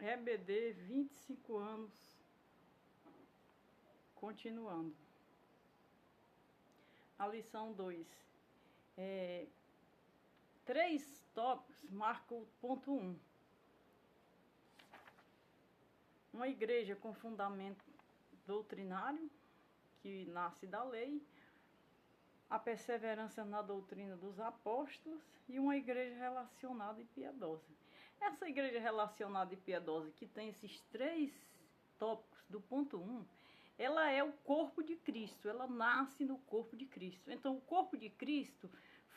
EBD, 25 anos, continuando. A lição 2. 3 tópicos marcam o ponto 1. Uma igreja com fundamento doutrinário, que nasce da lei, a perseverança na doutrina dos apóstolos e uma igreja relacionada e piedosa. Essa igreja relacionada e piedosa, que tem esses 3 tópicos do ponto 1, ela é o corpo de Cristo, ela nasce no corpo de Cristo. Então, o corpo de Cristo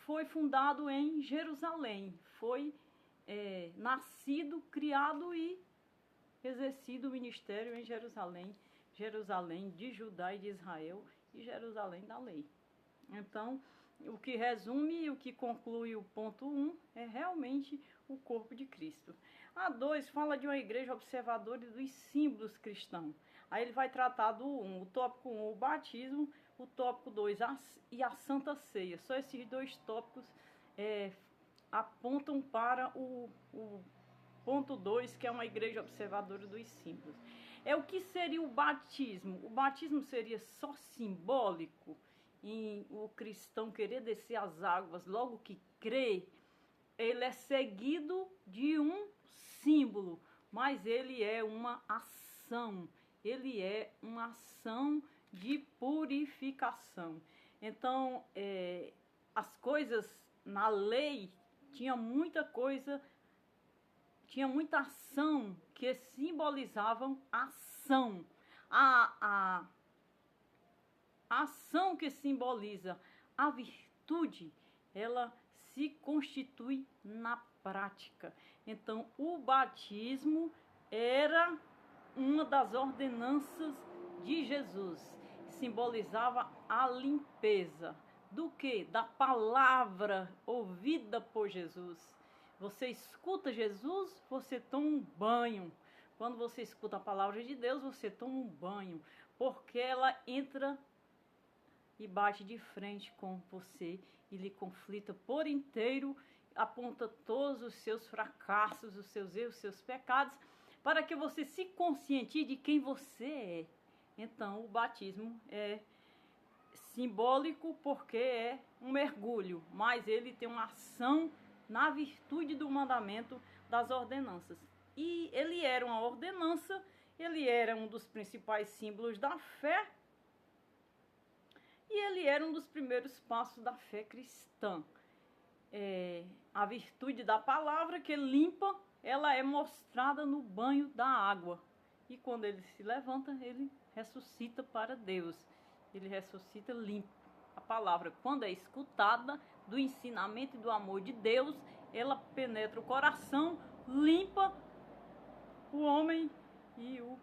foi fundado em Jerusalém, foi nascido, criado e exercido o ministério em Jerusalém, Jerusalém de Judá e de Israel e Jerusalém da lei. Então, o que resume e o que conclui o ponto 1 é realmente o corpo de Cristo. A 2 fala de uma igreja observadora dos símbolos cristãos. Aí ele vai tratar do 1, o tópico 1, o batismo, o tópico 2 e a Santa Ceia. Só esses 2 tópicos apontam para o ponto 2, que é uma igreja observadora dos símbolos. O que seria o batismo? O batismo seria só simbólico? Em o cristão querer descer as águas logo que crê, ele é seguido de um símbolo, mas ele é uma ação, ele é uma ação de purificação. Então, as coisas na lei, tinha muita ação que simbolizavam ação. A ação que simboliza a virtude, ela se constitui na prática. Então, o batismo era uma das ordenanças de Jesus. Simbolizava a limpeza. Do que? Da palavra ouvida por Jesus. Você escuta Jesus, você toma um banho. Quando você escuta a palavra de Deus, você toma um banho. Porque ela entra e bate de frente com você e lhe conflita por inteiro, aponta todos os seus fracassos, os seus erros, os seus pecados, para que você se conscientize de quem você é. Então, o batismo é simbólico porque é um mergulho, mas ele tem uma ação na virtude do mandamento das ordenanças. E ele era uma ordenança, ele era um dos principais símbolos da fé, e ele era um dos primeiros passos da fé cristã. A virtude da palavra que limpa, ela é mostrada no banho da água. E quando ele se levanta, ele ressuscita para Deus. Ele ressuscita limpo. A palavra, quando é escutada do ensinamento e do amor de Deus, ela penetra o coração, limpa o homem e o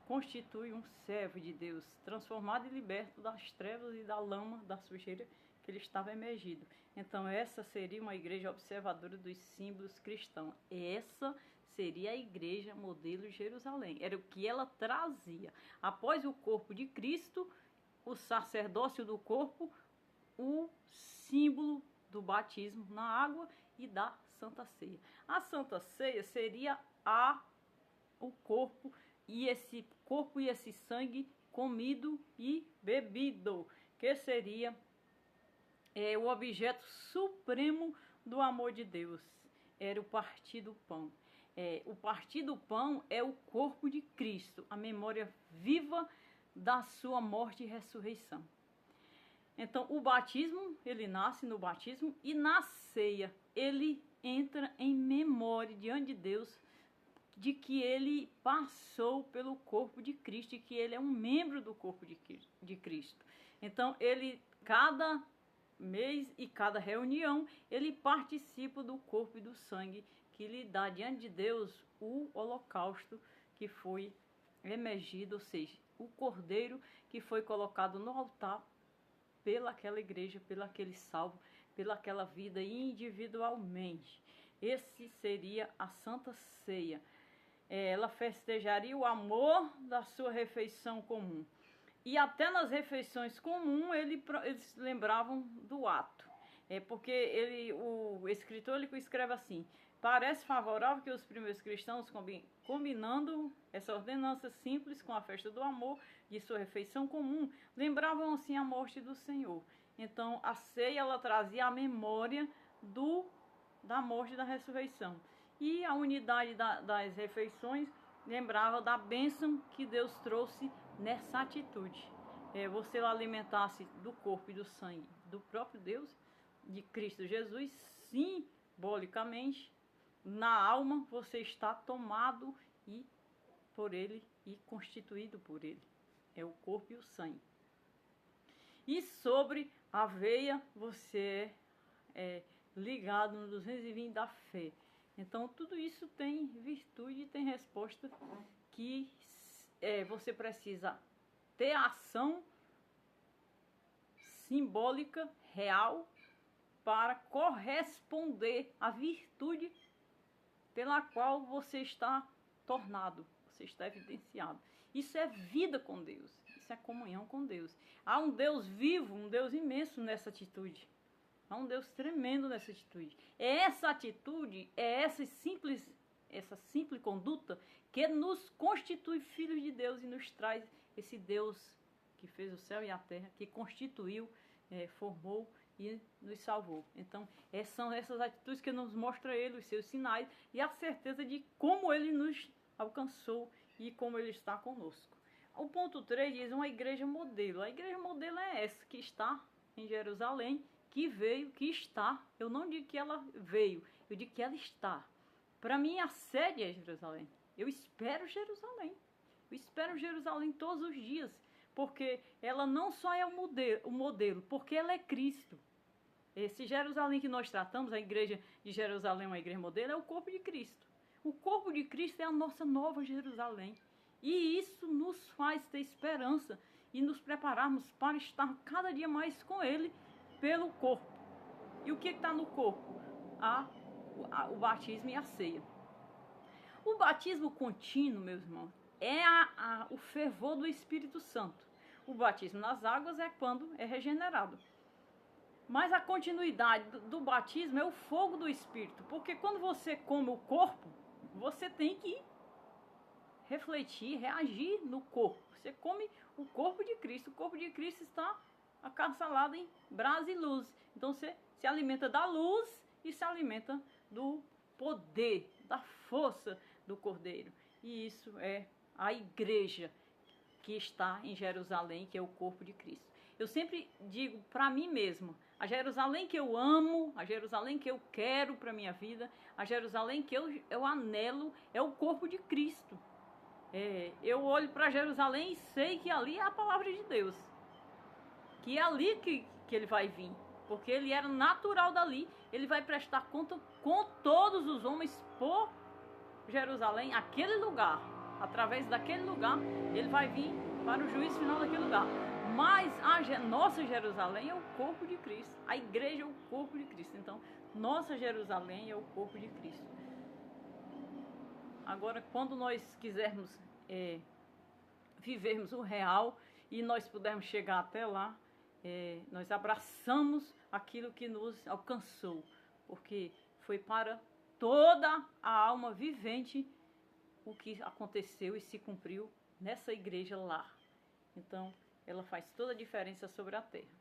constitui um servo de Deus, transformado e liberto das trevas e da lama, da sujeira que ele estava emergido. Então essa seria uma igreja observadora dos símbolos cristãos. Essa seria a igreja modelo Jerusalém. Era o que ela trazia. Após o corpo de Cristo, o sacerdócio do corpo, o símbolo do batismo na água e da Santa Ceia. A Santa Ceia seria o corpo, e esse corpo e esse sangue comido e bebido, que seria o objeto supremo do amor de Deus. Era o partir do pão. O partir do pão é o corpo de Cristo, a memória viva da sua morte e ressurreição. Então, o batismo, ele nasce no batismo, e na ceia ele entra em memória diante de Deus de que ele passou pelo corpo de Cristo e que ele é um membro do corpo de Cristo. Então, cada mês e cada reunião, ele participa do corpo e do sangue que lhe dá diante de Deus o holocausto que foi emergido, ou seja, o cordeiro que foi colocado no altar pelaquela igreja, pelaquele salvo, pelaquela vida individualmente. Esse seria a Santa Ceia. Ela festejaria o amor da sua refeição comum. E até nas refeições comuns eles lembravam do ato. Porque o escritor ele escreve assim: Parece favorável que os primeiros cristãos, combinando essa ordenança simples com a festa do amor de sua refeição comum, lembravam assim a morte do Senhor. Então, a ceia, ela trazia a memória da morte e da ressurreição. E a unidade das refeições lembrava da bênção que Deus trouxe nessa atitude. Você alimentasse do corpo e do sangue do próprio Deus, de Cristo Jesus, simbolicamente, na alma você está tomado por Ele e constituído por Ele. É o corpo e o sangue. E sobre a veia, você é ligado no 220 da fé. Então, tudo isso tem virtude e tem resposta que você precisa ter a ação simbólica, real, para corresponder à virtude pela qual você está tornado, você está evidenciado. Isso é vida com Deus, isso é comunhão com Deus. Há um Deus vivo, um Deus imenso nessa atitude. Há um Deus tremendo nessa atitude. É essa atitude, essa simples conduta que nos constitui filhos de Deus e nos traz esse Deus que fez o céu e a terra, que constituiu, formou e nos salvou. Então, são essas atitudes que nos mostram Ele, os seus sinais e a certeza de como Ele nos alcançou e como Ele está conosco. O ponto 3 diz uma igreja modelo. A igreja modelo é essa que está em Jerusalém, que veio, que está. Eu não digo que ela veio, eu digo que ela está. Para mim, a sede é Jerusalém. Eu espero Jerusalém. Eu espero Jerusalém todos os dias, porque ela não só é o modelo, porque ela é Cristo. Esse Jerusalém que nós tratamos, a igreja de Jerusalém, uma igreja modelo, é o corpo de Cristo. O corpo de Cristo é a nossa nova Jerusalém. E isso nos faz ter esperança e nos prepararmos para estar cada dia mais com Ele pelo corpo. E o que está no corpo? O batismo e a ceia. O batismo contínuo, meus irmãos, é o fervor do Espírito Santo. O batismo nas águas é quando é regenerado. Mas a continuidade do batismo é o fogo do Espírito. Porque quando você come o corpo, você tem que refletir, reagir no corpo. Você come o corpo de Cristo. O corpo de Cristo está acarcelado em brasa e luz. Então você se alimenta da luz e se alimenta do poder, da força do Cordeiro. E isso é a igreja que está em Jerusalém, que é o corpo de Cristo. Eu sempre digo para mim mesmo, a Jerusalém que eu amo, a Jerusalém que eu quero para a minha vida, a Jerusalém que eu anelo, é o corpo de Cristo. Eu olho para Jerusalém e sei que ali é a palavra de Deus. Que é ali que ele vai vir. Porque ele era natural dali. Ele vai prestar conta com todos os homens por Jerusalém, aquele lugar. Através daquele lugar, ele vai vir para o juízo final daquele lugar. Mas a nossa Jerusalém é o corpo de Cristo. A igreja é o corpo de Cristo. Então, nossa Jerusalém é o corpo de Cristo. Agora, quando nós quisermos vivermos o real e nós pudermos chegar até lá, nós abraçamos aquilo que nos alcançou, porque foi para toda a alma vivente o que aconteceu e se cumpriu nessa igreja lá. Então, ela faz toda a diferença sobre a terra.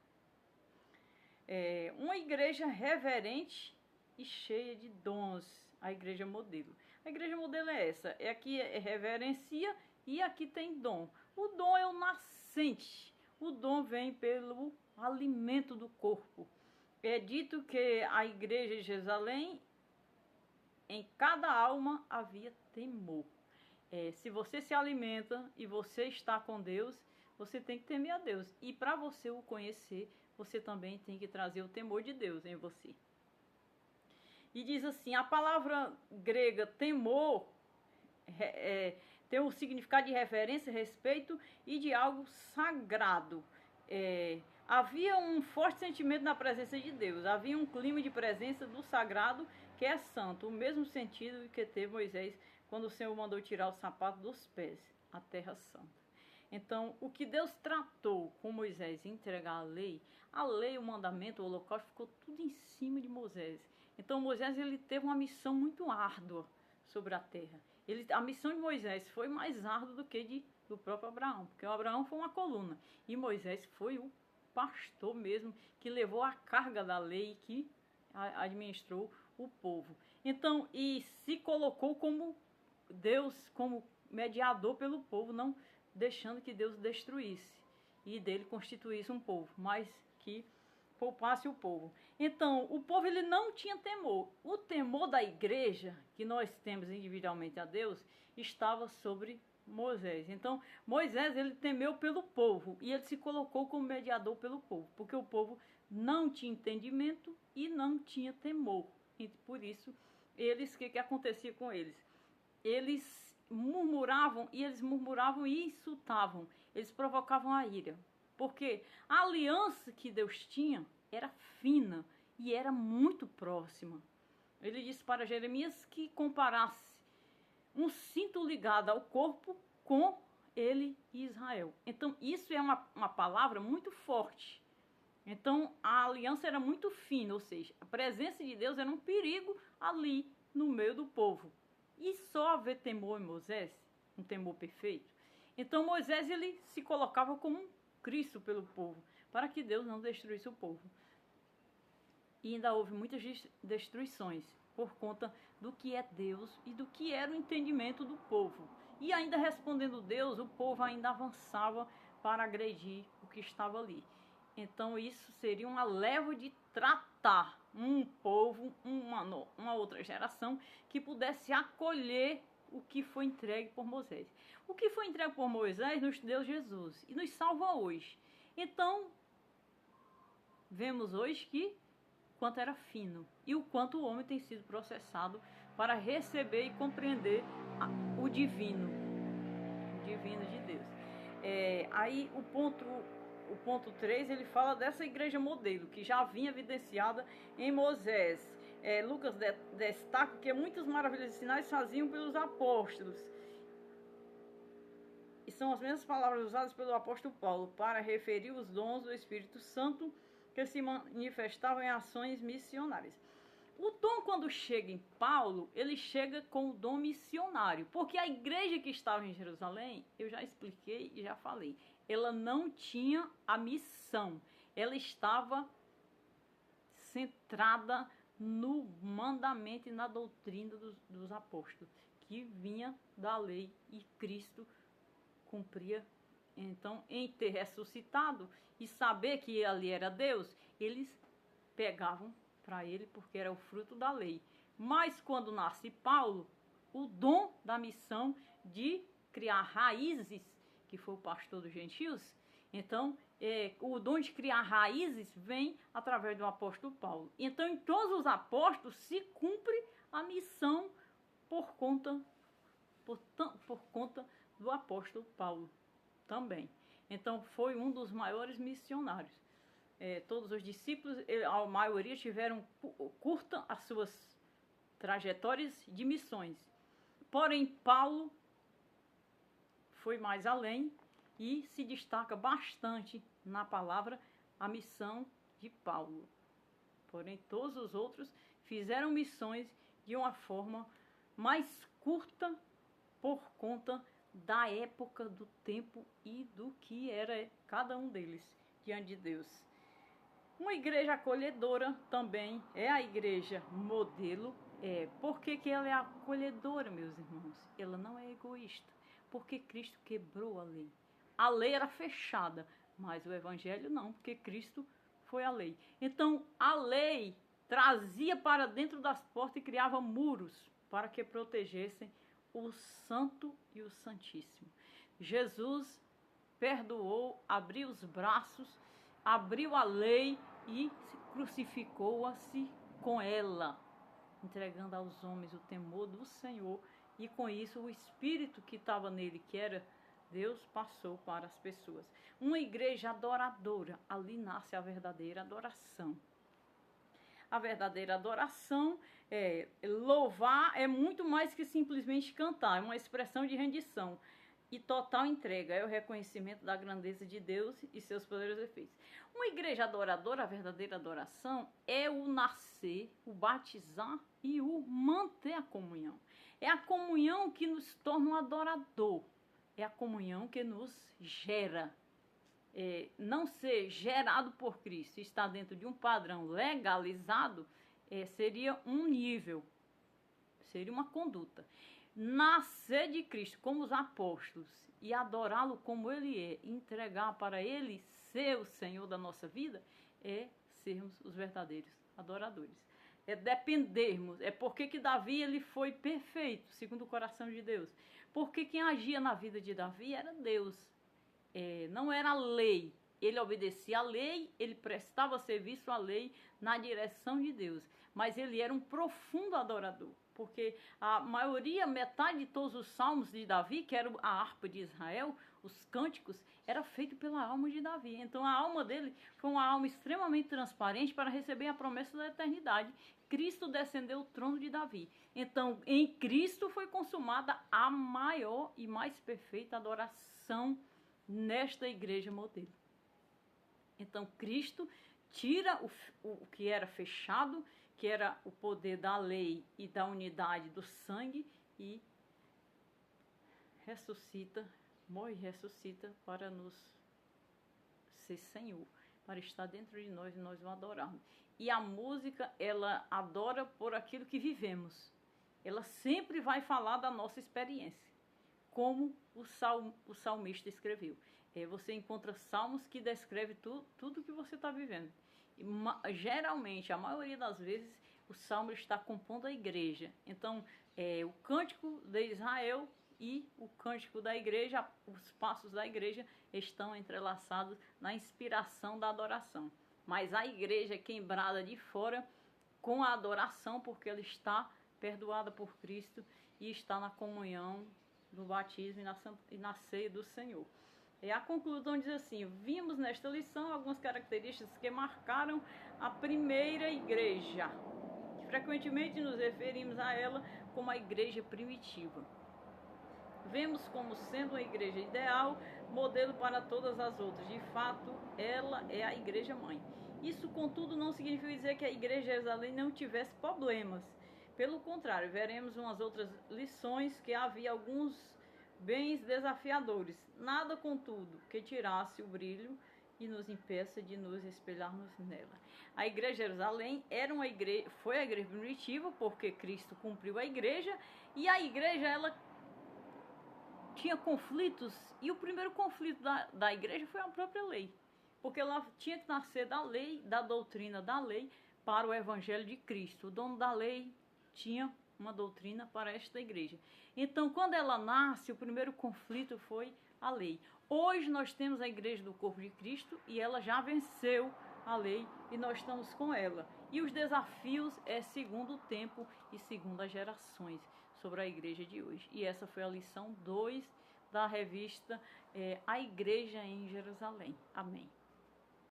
Uma igreja reverente e cheia de dons, a igreja modelo. A igreja modelo é essa, aqui reverencia e aqui tem dom. O dom é o nascente, o dom vem pelo alimento do corpo. É dito que a igreja de Jerusalém, em cada alma havia temor. Se você se alimenta e você está com Deus, você tem que temer a Deus. E para você o conhecer, você também tem que trazer o temor de Deus em você. E diz assim, a palavra grega temor tem o significado de reverência, respeito e de algo sagrado. Havia um forte sentimento na presença de Deus. Havia um clima de presença do sagrado que é santo. O mesmo sentido que teve Moisés quando o Senhor mandou tirar o sapato dos pés, a terra santa. Então, o que Deus tratou com Moisés, entregar a lei, o mandamento, o holocausto, ficou tudo em cima de Moisés. Então Moisés ele teve uma missão muito árdua sobre a terra. A missão de Moisés foi mais árdua do que do próprio Abraão, porque o Abraão foi uma coluna e Moisés foi o pastor mesmo que levou a carga da lei, que administrou o povo. Então, e se colocou como Deus, como mediador pelo povo, não deixando que Deus destruísse e dele constituísse um povo, mas que poupasse o povo. Então, o povo ele não tinha temor. O temor da igreja, que nós temos individualmente a Deus, estava sobre Moisés. Então, Moisés ele temeu pelo povo e ele se colocou como mediador pelo povo, porque o povo não tinha entendimento e não tinha temor. E por isso, o que acontecia com eles? Eles murmuravam e insultavam. Eles provocavam a ira. Porque a aliança que Deus tinha era fina e era muito próxima. Ele disse para Jeremias que comparasse um cinto ligado ao corpo com ele e Israel. Então, isso é uma palavra muito forte. Então, a aliança era muito fina, ou seja, a presença de Deus era um perigo ali no meio do povo. E só haver temor em Moisés, um temor perfeito. Então, Moisés ele se colocava como um Cristo pelo povo, para que Deus não destruísse o povo. E ainda houve muitas destruições por conta do que é Deus e do que era o entendimento do povo. E ainda respondendo Deus, o povo ainda avançava para agredir o que estava ali. Então isso seria uma leva de tratar um povo, uma outra geração que pudesse acolher o que foi entregue por Moisés. O que foi entregue por Moisés nos deu Jesus e nos salva hoje. Então, vemos hoje que quanto era fino e o quanto o homem tem sido processado para receber e compreender o divino de Deus. Aí o ponto 3, ele fala dessa igreja modelo, que já vinha evidenciada em Moisés. Lucas destaca que muitas maravilhas e sinais faziam pelos apóstolos. E são as mesmas palavras usadas pelo apóstolo Paulo para referir os dons do Espírito Santo que se manifestavam em ações missionárias. O dom, quando chega em Paulo, ele chega com o dom missionário, porque a igreja que estava em Jerusalém, eu já expliquei e já falei, ela não tinha a missão, ela estava centrada no mandamento e na doutrina dos apóstolos, que vinha da lei e Cristo cumpria. Então, em ter ressuscitado e saber que ali era Deus, eles pegavam para ele porque era o fruto da lei. Mas quando nasce Paulo, o dom da missão de criar raízes, que foi o pastor dos gentios, então o dom de criar raízes vem através do apóstolo Paulo. Então em todos os apóstolos se cumpre a missão por conta do apóstolo Paulo também. Então foi um dos maiores missionários. Todos os discípulos, a maioria tiveram curta as suas trajetórias de missões. Porém, Paulo foi mais além e se destaca bastante na palavra a missão de Paulo. Porém, todos os outros fizeram missões de uma forma mais curta por conta da época, do tempo e do que era cada um deles diante de Deus. Uma igreja acolhedora também é a igreja modelo. Por que ela é acolhedora, meus irmãos? Ela não é egoísta, porque Cristo quebrou a lei. A lei era fechada, mas o evangelho não, porque Cristo foi a lei. Então, a lei trazia para dentro das portas e criava muros para que protegessem o santo e o santíssimo. Jesus perdoou, abriu os braços, abriu a lei e crucificou-se com ela, entregando aos homens o temor do Senhor, e com isso o Espírito que estava nele, que era Deus, passou para as pessoas. Uma igreja adoradora, ali nasce a verdadeira adoração. A verdadeira adoração louvar é muito mais que simplesmente cantar, é uma expressão de rendição. e total entrega, é o reconhecimento da grandeza de Deus e seus poderosos efeitos. Uma igreja adoradora, a verdadeira adoração, é o nascer, o batizar e o manter a comunhão. É a comunhão que nos torna um adorador. É a comunhão que nos gera. Não ser gerado por Cristo, estar dentro de um padrão legalizado, seria um nível, seria uma conduta. Nascer de Cristo como os apóstolos e adorá-lo como Ele é, entregar para Ele ser o Senhor da nossa vida, é sermos os verdadeiros adoradores. É dependermos. É porque que Davi ele foi perfeito, segundo o coração de Deus. Porque quem agia na vida de Davi era Deus. Não era a lei. Ele obedecia à lei, ele prestava serviço à lei na direção de Deus. Mas ele era um profundo adorador. Porque a maioria, metade de todos os salmos de Davi, que era a harpa de Israel, os cânticos, era feito pela alma de Davi. Então a alma dele foi uma alma extremamente transparente para receber a promessa da eternidade. Cristo descendeu o trono de Davi. Então em Cristo foi consumada a maior e mais perfeita adoração nesta igreja modelo. Então Cristo tira o que era fechado, que era o poder da lei e da unidade do sangue, e ressuscita, morre e ressuscita para nos ser Senhor, para estar dentro de nós e nós o adorarmos. E a música, ela adora por aquilo que vivemos. Ela sempre vai falar da nossa experiência, como o salmista escreveu. Você encontra salmos que descrevem tudo que você está vivendo. Geralmente, a maioria das vezes, o salmo está compondo a igreja. Então, o cântico de Israel e o cântico da igreja, os passos da igreja estão entrelaçados na inspiração da adoração. Mas a igreja é quebrada de fora com a adoração, porque ela está perdoada por Cristo e está na comunhão do batismo e na ceia do Senhor. A conclusão diz assim: vimos nesta lição algumas características que marcaram a primeira igreja. Frequentemente nos referimos a ela como a igreja primitiva. Vemos como sendo uma igreja ideal, modelo para todas as outras. De fato, ela é a igreja mãe. Isso, contudo, não significa dizer que a igreja de Jerusalém não tivesse problemas. Pelo contrário, veremos umas outras lições que havia alguns bens desafiadores. Nada, contudo, que tirasse o brilho e nos impeça de nos espelharmos nela. A igreja de Jerusalém foi a igreja primitiva, porque Cristo cumpriu a igreja, e a igreja ela tinha conflitos, e o primeiro conflito da igreja foi a própria lei, porque ela tinha que nascer da lei, da doutrina da lei, para o evangelho de Cristo. O dono da lei tinha uma doutrina para esta igreja. Então, quando ela nasce, o primeiro conflito foi a lei. Hoje nós temos a igreja do corpo de Cristo e ela já venceu a lei e nós estamos com ela. E os desafios segundo o tempo e segundo as gerações sobre a igreja de hoje. E essa foi a lição 2 da revista A Igreja em Jerusalém. Amém.